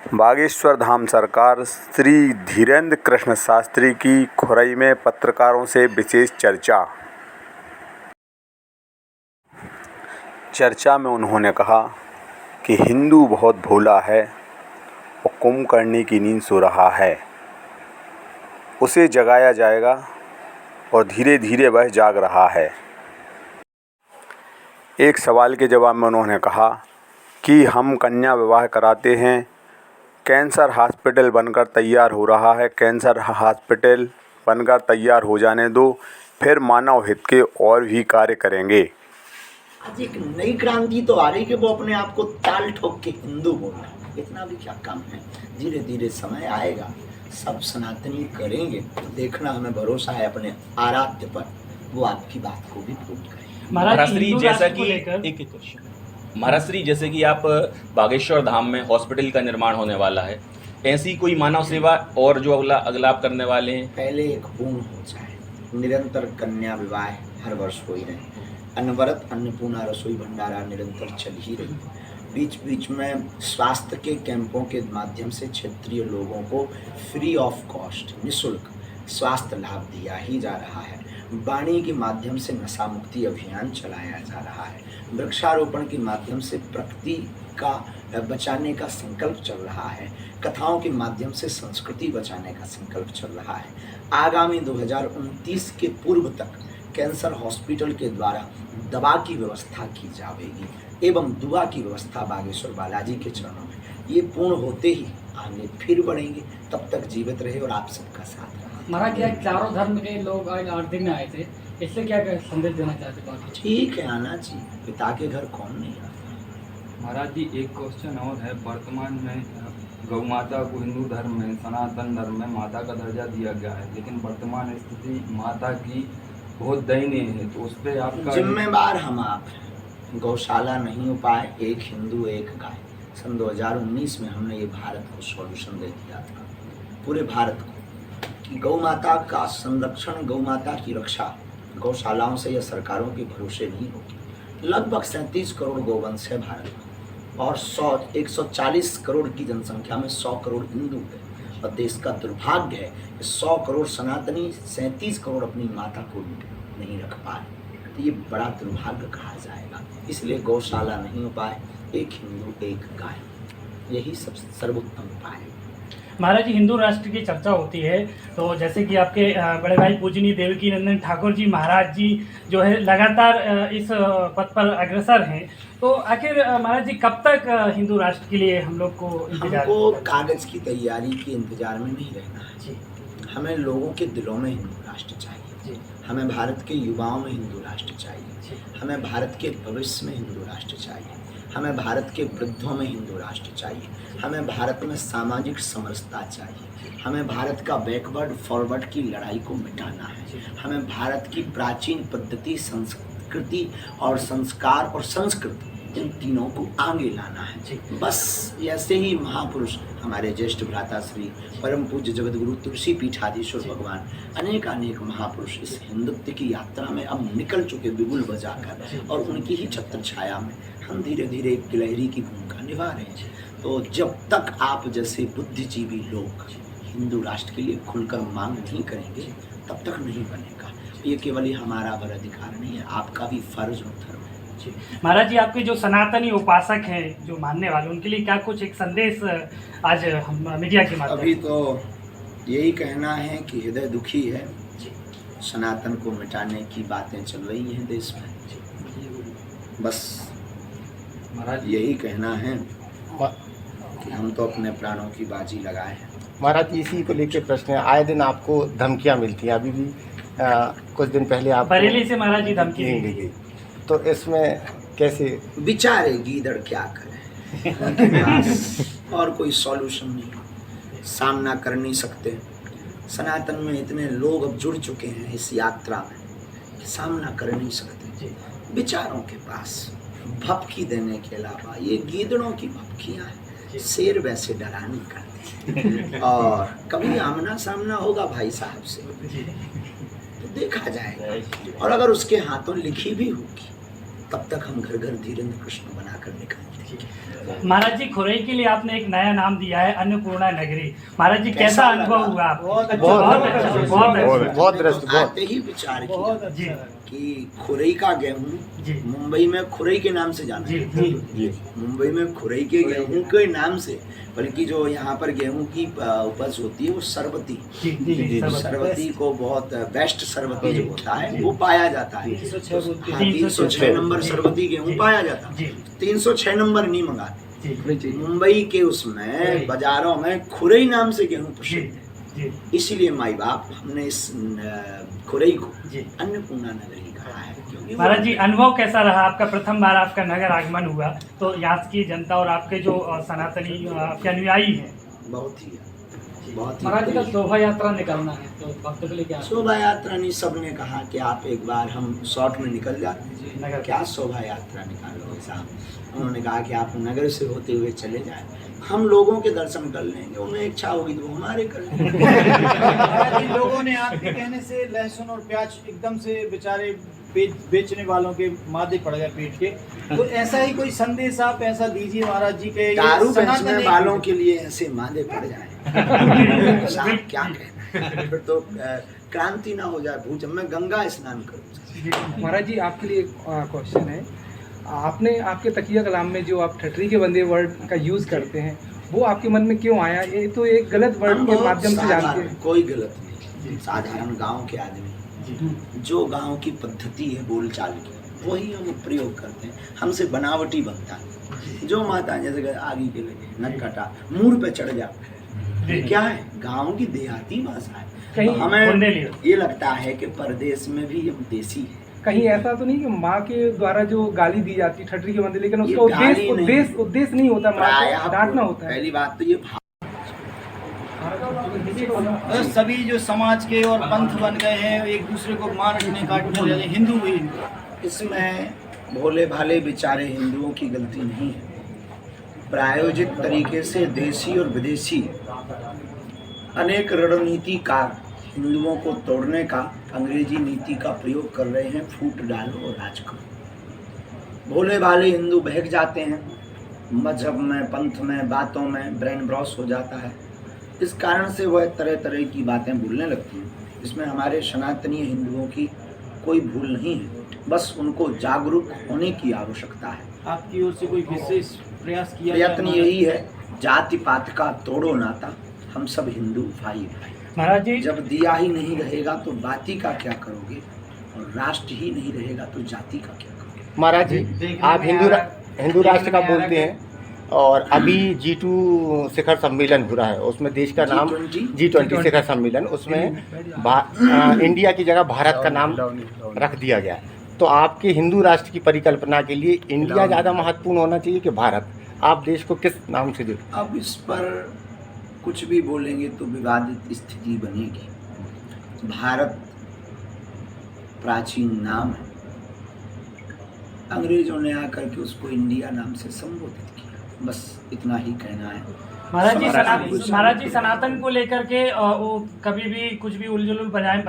बागेश्वर धाम सरकार श्री धीरेन्द्र कृष्ण शास्त्री की खुरई में पत्रकारों से विशेष चर्चा में उन्होंने कहा कि हिंदू बहुत भोला है और कुंभकर्णी की नींद सो रहा है, उसे जगाया जाएगा और धीरे धीरे वह जाग रहा है। एक सवाल के जवाब में उन्होंने कहा कि हम कन्या विवाह कराते हैं, कैंसर हॉस्पिटल बनकर तैयार हो रहा है, कैंसर हॉस्पिटल बनकर तैयार हो जाने दो, फिर मानव हित के और भी कार्य करेंगे। आज एक नई क्रांति तो आ रही कि वो अपने आप को ताल ठोक के हिंदू बोल रहे हैं, इतना भी क्या कम है। धीरे धीरे समय आएगा, सब सनातनी करेंगे, देखना, हमें भरोसा है अपने आराध्य पर, वो आपकी बात को भी पूर्ण करेंगे। महाराष्ट्री जैसा कि एक क्वेश्चन, महाराष्ट्री जैसे कि आप बागेश्वर धाम में हॉस्पिटल का निर्माण होने वाला है, ऐसी कोई मानव सेवा और जो अगला आप करने वाले हैं? पहले एक पूर्ण हो जाए, निरंतर कन्या विवाह हर वर्ष हो ही रहे, अनवरत अन्नपूर्णा रसोई भंडारा निरंतर चल ही रही, बीच बीच में स्वास्थ्य के कैंपों के माध्यम से क्षेत्रीय लोगों को फ्री ऑफ कॉस्ट निःशुल्क स्वास्थ्य लाभ दिया ही जा रहा है, वाणी के माध्यम से नशा मुक्ति अभियान चलाया जा रहा है, वृक्षारोपण के माध्यम से प्रकृति का बचाने का संकल्प चल रहा है, कथाओं के माध्यम से संस्कृति बचाने का संकल्प चल रहा है। आगामी 2029 के पूर्व तक कैंसर हॉस्पिटल के द्वारा दवा की व्यवस्था की जाएगी एवं दुआ की व्यवस्था बागेश्वर बालाजी के चरणों में, ये पूर्ण होते ही आगे फिर बढ़ेंगे। तब तक जीवित रहे और आप सबका साथ रहा। महाराज जी, चारों धर्म के लोग आज 8 दिन में आए थे, इससे क्या संदेश देना चाहते हैं? ठीक है, आना चाहिए, पिता के घर कौन नहीं आता। महाराज जी, एक क्वेश्चन और है, वर्तमान में गौ माता को हिंदू धर्म में, सनातन धर्म में माता का दर्जा दिया गया है, लेकिन वर्तमान स्थिति माता की बहुत दयनीय है, तो उस पर आपका जिम्मेवार हम आप। गौशाला नहीं हो पाए, एक हिंदू एक गाय, सन 2019 में हमने ये भारत को सॉल्यूशन दे दिया था, पूरे भारत को, कि गौ माता का संरक्षण, गौ माता की रक्षा गौशालाओं से या सरकारों के भरोसे नहीं होगी। लगभग 37 करोड़ गौवंश है भारत में और 140 करोड़ की जनसंख्या में 100 करोड़ हिंदू है, और देश का दुर्भाग्य है कि 100 करोड़ सनातनी 37 करोड़ अपनी माता को नहीं रख पाए, तो ये बड़ा दुर्भाग्य कहा जाएगा। इसलिए गौशाला नहीं हो पाए, एक हिंदू एक गाय, यही सब सर्वोत्तम उपाय है। महाराज जी, हिंदू राष्ट्र की चर्चा होती है, तो जैसे कि आपके बड़े भाई पूजनीय देवकी नंदन ठाकुर जी महाराज जी जो है लगातार इस पद पर अग्रसर हैं, तो आखिर महाराज जी कब तक हिंदू राष्ट्र के लिए हम लोग को इंतजार? हमको कागज की तैयारी के इंतजार में नहीं रहना है, हमें लोगों के दिलों में हिंदू राष्ट्र चाहिए, हमें भारत के युवाओं में हिंदू राष्ट्र चाहिए, हमें भारत के भविष्य में हिंदू राष्ट्र चाहिए, हमें भारत के वृद्धों में हिंदू राष्ट्र चाहिए, हमें भारत में सामाजिक समरसता चाहिए, हमें भारत का बैकवर्ड फॉरवर्ड की लड़ाई को मिटाना है, हमें भारत की प्राचीन पद्धति, संस्कृति और संस्कार और संस्कृति, इन तीनों को आगे लाना है। बस ऐसे ही महापुरुष हमारे ज्येष्ठ भ्राता श्री परम पूज्य जगतगुरु तुलसी पीठाधीश्वर भगवान, अनेक महापुरुष इस हिंदुत्व की यात्रा में अब निकल चुके बिगुल बजाकर, और उनकी ही छत्र छाया में हम धीरे धीरे एक गिलहरी की भूमिका निभा रहे हैं। तो जब तक आप जैसे बुद्धिजीवी लोग हिंदू राष्ट्र के लिए खुलकर मांग नहीं करेंगे, तब तक नहीं बनेगा। ये केवल ही हमारा बर अधिकार नहीं है, आपका भी फर्ज और धर्म है। महाराज जी, आपके जो सनातनी उपासक हैं, जो मानने वाले, उनके लिए क्या कुछ एक संदेश आज हम मीडिया के माध्यम? अभी तो यही कहना है कि हृदय दुखी है, सनातन को मिटाने की बातें चल रही हैं देश में, बस महाराज यही कहना है कि हम तो अपने प्राणों की बाजी लगाए हैं। महाराज, इसी को लेकर प्रश्न है, आए दिन आपको धमकियां मिलती हैं, अभी भी कुछ दिन पहले आप बरेली से महाराज जी धमकी दी गई, तो इसमें कैसे बेचारे गीदड़ क्या करें और कोई सॉल्यूशन नहीं, सामना कर नहीं सकते। सनातन में इतने लोग अब जुड़ चुके हैं इस यात्रा में कि सामना कर नहीं सकते। बेचारों के पास भपकी देने के अलावा ये गीदड़ों की भपकियां हैं, शेर वैसे डरा नहीं करते। और कभी आमना सामना होगा भाई साहब से तो देखा जाएगा, और अगर उसके हाथों लिखी भी होगी, तब तक हम घर घर धीरेन्द्र कृष्ण बनाकर निकलते हैं। महाराज जी, खुरई के लिए आपने एक नया नाम दिया है, अन्नपूर्णा नगरी। महाराज जी, कैसा अनुभव हुआ आपको? बहुत आते ही विचार किया कि खुरई का गेहूं मुंबई में खुरई के नाम से जाना जाता है। मुंबई में खुरई के गेहूं के नाम से, बल्कि जो यहाँ पर गेहूं की उपज होती है वो सरबती, सरबती को बहुत बेस्ट सरबती जो होता है वो पाया जाता है। 306 नंबर सरबती गेहूं पाया जाता है। 306 नंबर नहीं मंगाते। मुंबई के उसमें बाजारों में खुरई नाम से गेहूं प्रसिद्ध है। इसीलिए माई बाप हमने इस खुरई को अन्नपूर्णा नगरी कहा है। महाराज जी, अनुभव कैसा रहा आपका? प्रथम बार आपका नगर आगमन हुआ, तो यहाँ की जनता और आपके जो सनातनी आपके अनुयायी हैं, बहुत ही महाराज जी का शोभा यात्रा निकालना है, तो भक्त के लिए क्या शोभा यात्रा नहीं, सबने कहा कि आप एक बार हम शॉर्ट में निकल जाते हैं, क्या शोभा यात्रा निकालोगे साहब। उन्होंने कहा कि आप नगर से होते हुए चले जाएं, हम लोगों के दर्शन कर लेंगे, उन्हें इच्छा होगी तो हमारे कर लेंगे। लोगों ने आपके कहने से लहसुन और प्याज एकदम से बेचारे बेचने वालों के मादे पड़ गए पेट के, तो ऐसा ही कोई संदेश आप ऐसा दीजिए महाराज जी के। दारू बेचने वालों के लिए ऐसे मादे पड़ जाए साहब, क्या कहना, फिर तो क्रांति ना हो जाए, भूज मैं गंगा स्नान करूँ। महाराज जी, आपके लिए एक क्वेश्चन है। आपने आपके तकिया कलाम में जो आप ठटरी के बंदे वर्ड का यूज़ करते हैं, वो आपके मन में क्यों आया? ये तो एक गलत वर्ड के माध्यम से जानते हैं। कोई गलत नहीं, साधारण गांव के आदमी, जो गांव की पद्धति है बोलचाल की, वही हम प्रयोग करते हैं। हमसे बनावटी बनता है। जो माता जैसे आगे के लगे नक कटा मुंह पे चढ़ जाता है, क्या है, गांव की देहाती भाषा है। तो हमें ये लगता है कि परदेश में भी हम देसी है। कहीं ऐसा तो नहीं कि माँ के द्वारा जो गाली दी जाती ठटरी के बंदे, लेकिन उसका उद्देश्य नहीं होता, माँ को डांटना होता है। पहली बात तो ये सभी जो समाज के और पंथ बन गए हैं, एक दूसरे को मारने काटने लगे, हिंदू ही। इसमें भोले भाले बेचारे हिंदुओं की गलती नहीं है। प्रायोजित तरीके से देशी और विदेशी अनेक रणनीतिकार हिंदुओं को तोड़ने का अंग्रेजी नीति का प्रयोग कर रहे हैं। फूट डालो और राज करो। भोले भाले हिंदू बहक जाते हैं, मजहब में, पंथ में, बातों में ब्रेन ब्रॉस हो जाता है। इस कारण से वह तरह तरह की बातें बोलने लगती हैं। इसमें हमारे सनातनीय हिंदुओं की कोई भूल नहीं है, बस उनको जागरूक होने की आवश्यकता है। आपकी ओर से कोई विशेष प्रयास किया? प्रयत्न यही है, जाति पात का तोड़ो नाता, हम सब हिंदू भाई भाई। महाराज जी, जब दिया ही नहीं रहेगा तो बाती का क्या करोगे, और राष्ट्र ही नहीं रहेगा तो जाति का क्या करोगे। महाराज जी, आप हिंदू राष्ट्र का बोलते हैं, और अभी G2 शिखर सम्मेलन हो रहा है, उसमें देश का नाम G20 शिखर सम्मेलन, उसमें इंडिया की जगह भारत का नाम रख दिया गया है। तो आपके हिंदू राष्ट्र की परिकल्पना के लिए इंडिया ज़्यादा महत्वपूर्ण होना चाहिए कि भारत? आप देश को किस नाम से देखते हैं? अब इस पर कुछ भी बोलेंगे तो विवादित स्थिति बनेगी। भारत प्राचीन नाम है, अंग्रेजों ने आकर के उसको इंडिया नाम से संबोधित किया, बस इतना ही कहना है। महाराज जी, सनातन को लेकर के वो कभी भी कुछ भी उलझुल बयान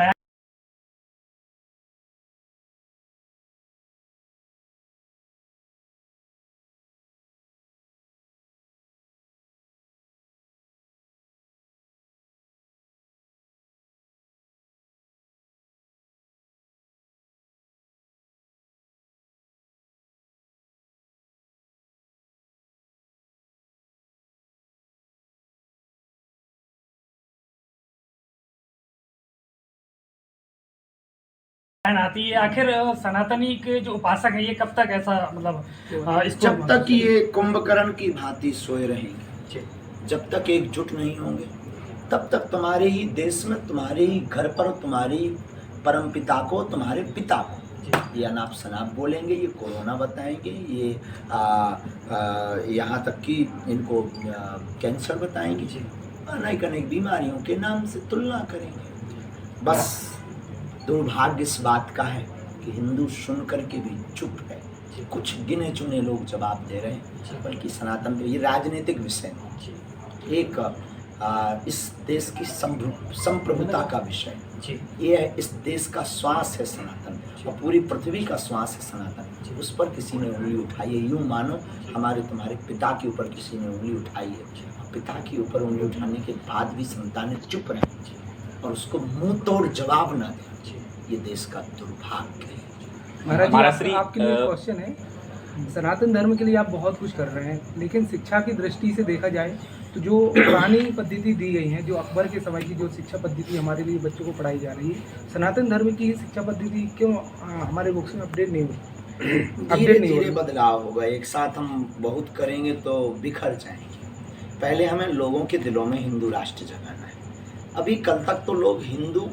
आती है, आखिर सनातनी के जो उपासक है ये कब तक ऐसा मतलब जब तक ये कुंभकर्ण की भांति सोए रहेंगे, जब तक एकजुट नहीं होंगे, तब तक तुम्हारे ही देश में, तुम्हारे ही घर पर, तुम्हारी परमपिता को, तुम्हारे पिता को ये अनाप शनाप बोलेंगे, ये कोरोना बताएंगे, ये यहाँ तक कि इनको कैंसर बताएंगे, अनेक अनेक बीमारियों के नाम से तुलना करेंगे। बस दुर्भाग्य इस बात का है कि हिंदू सुन करके भी चुप है। कुछ गिने चुने लोग जवाब दे रहे हैं, बल्कि सनातन ये राजनीतिक विषय है, एक इस देश की संप्रभुता का विषय, ये इस देश का श्वास है सनातन, और पूरी पृथ्वी का श्वास है सनातन। उस पर किसी ने उंगली उठाई है। यूँ मानो हमारे तुम्हारे पिता के ऊपर किसी ने उंगली उठाई है, पिता के ऊपर उंगली उठाने के बाद भी संतानें चुप रहें और उसको मुंह तोड़ जवाब ना दें, ये देश का दुर्भाग्य है। महाराज जी, आपके लिए क्वेश्चन है, सनातन धर्म के लिए आप बहुत कुछ कर रहे हैं, लेकिन शिक्षा की दृष्टि से देखा जाए तो जो पुरानी पद्धति दी गई है, जो अकबर के समय की जो शिक्षा पद्धति हमारे लिए बच्चों को पढ़ाई जा रही है, सनातन धर्म की शिक्षा पद्धति क्यों हमारे बुक्स में अपडेट नहीं हुई? धीरे धीरे बदलाव होगा, एक साथ हम बहुत करेंगे तो बिखर जाएंगे। पहले हमें लोगों के दिलों में हिंदू राष्ट्र जगाना है। अभी कल तक तो लोग हिंदू